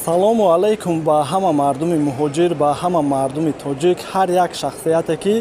салому алайкум ба ҳама мардуми муҳоҷир, ба ҳама мардуми тоҷик, ҳар як шахсияте ки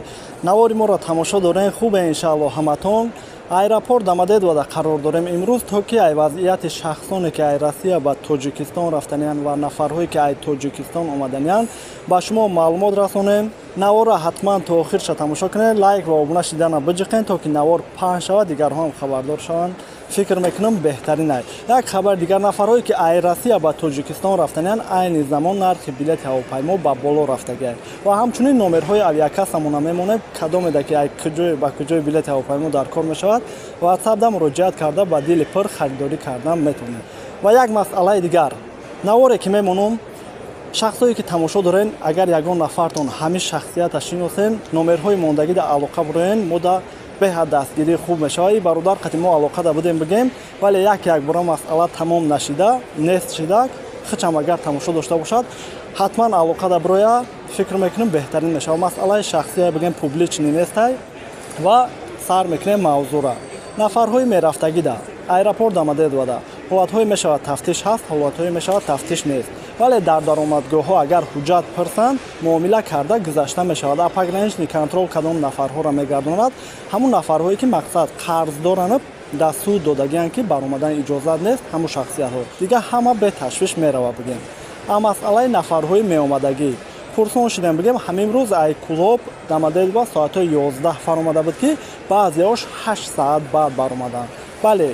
навори моро тамошо дорем. Хубе иншаалло ҳаматон. Аэропорт Домодедовода қарор дорем имрӯз, то ки ай вазъияти шахсоне ки ай Россия ба Тоҷикистон рафтаниянд ва нафарҳое ки ай Тоҷикистон омаданиянд ба шумо маълумот расонем. Навора ҳатман то охирша тамошо кунед, лайк ва обуна шидана биҷиқен, то ки навор паҳн шавад, дигарҳо ҳам хабардор шаванд. Фикр мекунам беҳтарин ай. Як хабар дигар, нафарҳое ки ай Россия ба Тоҷикистон рафтаниянд айни замон нархи билети ҳавопаймо ба боло рафтагиаст ва ҳамчунин номерҳои авиакассамона мемонем кадомеда ки ай куҷое ба куҷои билети ҳавопаймо дар кор мешавад. WhatsApp-да муроҷиат карда ба дили пур харидорӣ кардан метавонед. Ва як масъалаи дигар, наворе ки мемонам, шахсое ки тамошо дорен, агар ягон нафартон ҳамин шахсията шиносен, номерҳои мондагида алоқа буроен, мода беҳад дастгирӣ хуб мешавад. Бародар қати мо алоқада будем бигем, вале як бора масъала тамом нашида, нест шида, хичам агар тамошо дошта бошад, ҳатман алоқада буроя, фикр мекунем беҳтарин мешавад. Масъалаи шахсия бигем публични нестай ва сар мекунем мавзура. Нафарҳои мерафтагида аэропорт Домодедовода ҳолатҳое мешавад тафтиш ҳаст, ҳолатҳое мешавад тафтиш нест. Вале дар даромадгоҳҳо агар ҳуҷҷат пурсанд, муомила карда гузашта мешавад. Пограничный контрол кадом нафарҳоро мегардонад? Ҳамун нафарҳое ки мақсад қарз доранд, дар суд додагиянд ки баромадан иҷозат нест, ҳамун шахсиятҳо. Дигар ҳама беташвиш мерава бигем. Масъалаи нафарҳои меомадагӣ пурсон шидем бигем, ҳамин рӯз ай клуб Домодедово соати 11 фаромада буд ки баъзеош 8 саат баъд баромаданд. Бале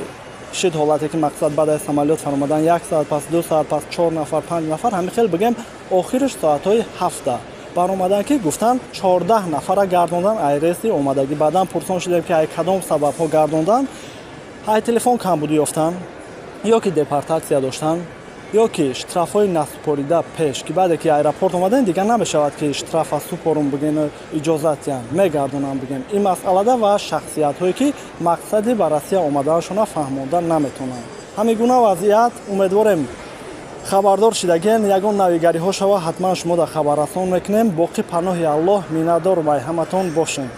шид ҳолате ки мақсад баъд аз самолёт фаромадан 1 саат, пас 2 саат, пас 4 нафар, 5 нафар, ҳамин хел бигем охираш соатҳои 7 баромадан ки гуфтанд 14 нафара гардондан ай рейси омадагӣ. Баъдан пурсон шидем ки ай кадом сабабҳо гардондан, ай телефон камбудӣ ёфтанд, ё ки депортатсия доштанд, ё ки штрафҳои насупорида пеш, ки баъде ки аэропорт омадан дигар намешавад ки штрафа супорум бигем, иҷозат ям мегардонам бигем. Ин масъалада ва шахсиятҳое ки мақсади ба Россия омадаашона фаҳмонда наметонанд. Ҳамин гуна вазъият умедворем хабардор шидагем. Ягон навигариҳо шава ҳатман шумо да хабаррасон мекунем. Боқи паноҳи Аллоҳ, миннатдорум ай ҳаматон бошем.